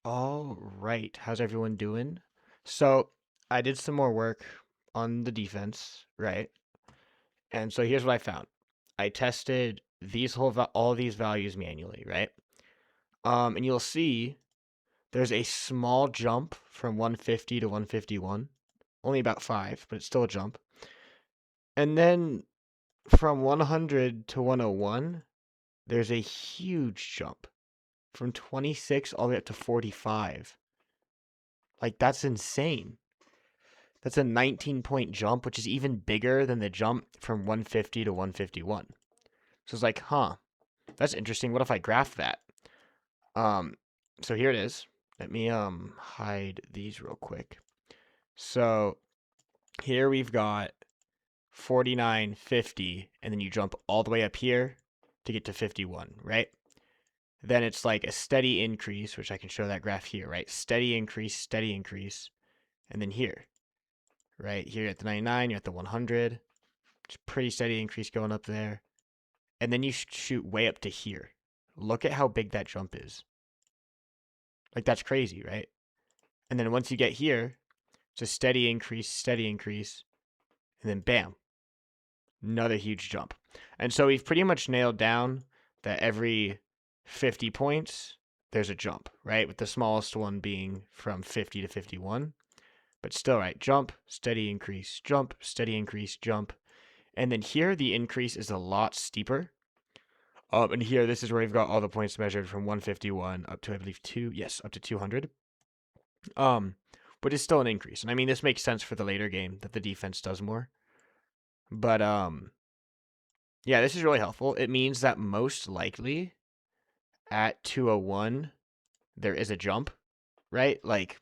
All right, how's everyone doing? So, I did some more work on the defense, right? And so here's what I found. I tested all these values manually, right? And you'll see there's a small jump from 150 to 151, only about 5, but it's still a jump. And then from 100 to 101, there's a huge jump from 26 all the way up to 45. Like that's insane. That's a 19-point jump, which is even bigger than the jump from 150 to 151. So it's like, huh, that's interesting. What if I graph that? Um, so here it is. Let me hide these real quick. So here we've got 49, 50, and then you jump all the way up here to get to 51, right? Then it's like a steady increase, which I can show that graph here, right? Steady increase, and then here, right? Here at the 99, you're at the 100. It's a pretty steady increase going up there. And then you shoot way up to here. Look at how big that jump is. Like, that's crazy, right? And then once you get here, it's a steady increase, and then bam, another huge jump. And so we've pretty much nailed down that every 50 points, there's a jump, right? With the smallest one being from 50 to 51. But still, right? Jump, steady increase, jump, steady increase, jump. And then here, the increase is a lot steeper. And here, this is where we've got all the points measured from 151 up to, I believe, up to 200. Um, but it's still an increase. And I mean, this makes sense for the later game that the defense does more. But yeah, this is really helpful. It means that most likely at 201, there is a jump, right? Like,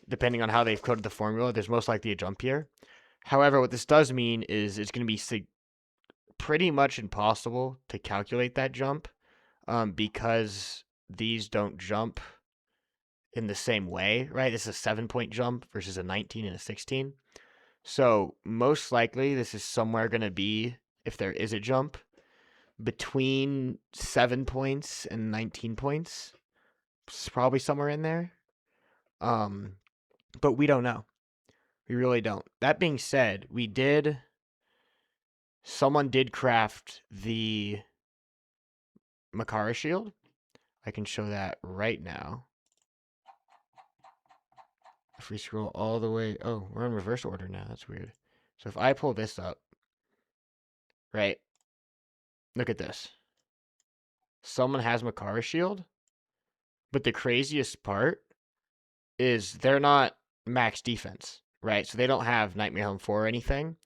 depending on how they've coded the formula, there's most likely a jump here. However, what this does mean is it's going to be pretty much impossible to calculate that jump because these don't jump in the same way, right? This is a 7-point jump versus a 19 and a 16. So most likely this is somewhere going to be, if there is a jump, between 7 points and 19 points. It's probably somewhere in there. Um, but we don't know. We really don't. That being said, someone did craft the Makara shield. I can show that right now. If we scroll all the way, oh, we're in reverse order now. That's weird. So if I pull this up, right, look at this. Someone has Makara shield, but the craziest part is they're not max defense, right? So they don't have Nightmare Helm 4 or anything,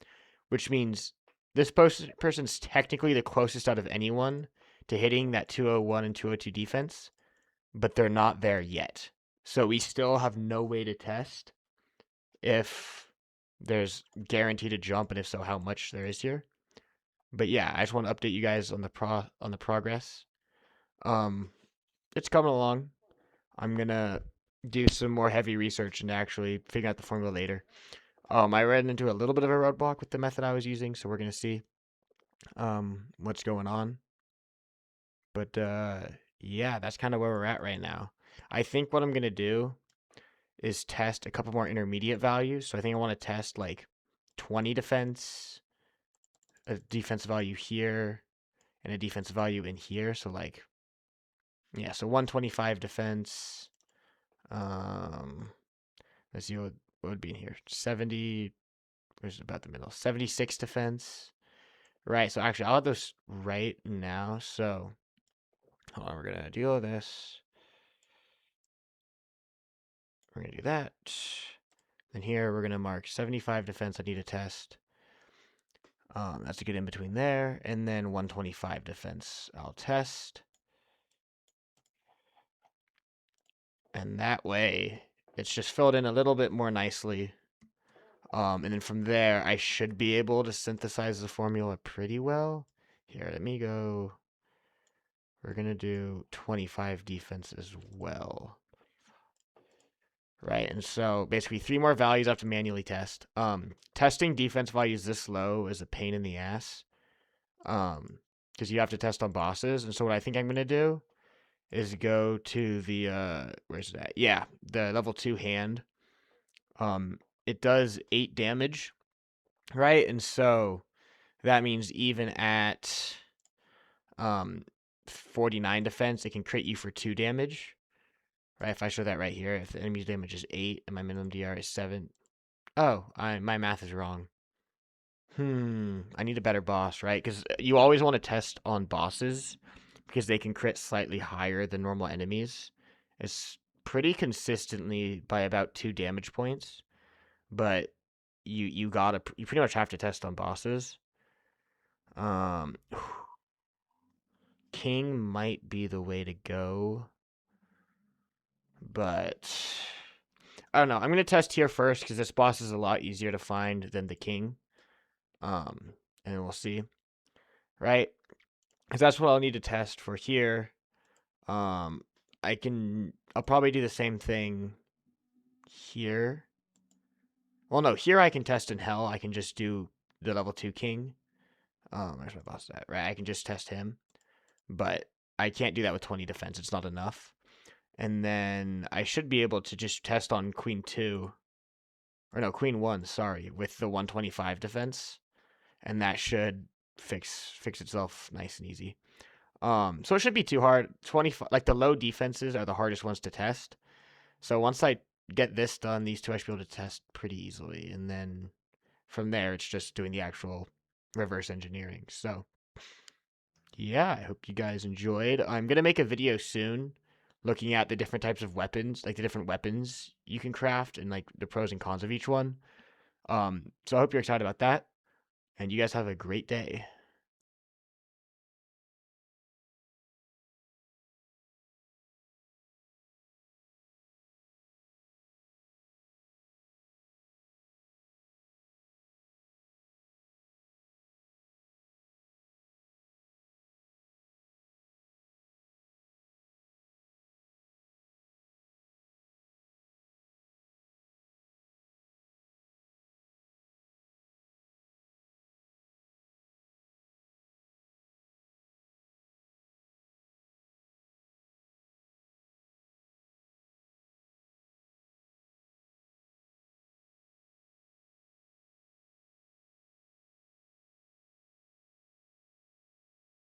which means this person's technically the closest out of anyone to hitting that 201 and 202 defense, but they're not there yet. So we still have no way to test if there's guaranteed a jump, and if so, how much there is here. But yeah, I just want to update you guys on the progress. Um, it's coming along. I'm gonna do some more heavy research and actually figure out the formula later. I ran into a little bit of a roadblock with the method I was using, so we're gonna see what's going on. But yeah, that's kind of where we're at right now. I think what I'm gonna do is test a couple more intermediate values. So I think I want to test like 20 defense, a defense value here, and a defense value in here. So like, yeah, so 125 defense. Let's see what would be in here. 70, where's about the middle? 76 defense. Right, so actually I'll have those right now. So hold on, we're gonna deal with this. We're gonna do that. Then here we're gonna mark 75 defense I need to test. That's a good in between there. And then 125 defense I'll test. And that way it's just filled in a little bit more nicely. And then from there, I should be able to synthesize the formula pretty well. Here, let me go. We're going to do 25 defense as well. Right, and so basically 3 more values I have to manually test. Testing defense values this low is a pain in the ass. Because you have to test on bosses. And so what I think I'm going to do is go to the where's that? Yeah, the level 2 hand. It does 8 damage, right? And so that means even at um 49 defense, it can crit you for 2 damage. Right? If I show that right here, if the enemy's damage is 8 and my minimum DR is 7. Oh, my math is wrong. I need a better boss, right? Because you always want to test on bosses because they can crit slightly higher than normal enemies. It's pretty consistently by about 2 damage points, but you pretty much have to test on bosses. Um, King might be the way to go, but I don't know. I'm gonna test here first because this boss is a lot easier to find than the king. Um, and we'll see, right? Because that's what I'll need to test for here. Um, I'll probably do the same thing here. Well, no, here I can test in hell. I can just do the level 2 king. Where's my boss at? Right, I can just test him, but I can't do that with 20 defense. It's not enough. And then I should be able to just test on queen 2, or no, queen 1, sorry, with the 125 defense, and that should fix itself nice and easy. So it should be too hard. 25, like the low defenses are the hardest ones to test. So once I get this done, these two I should be able to test pretty easily, and then from there it's just doing the actual reverse engineering. So yeah, I hope you guys enjoyed. I'm gonna make a video soon looking at the different types of weapons, like the different weapons you can craft and like the pros and cons of each one. So I hope you're excited about that, and you guys have a great day.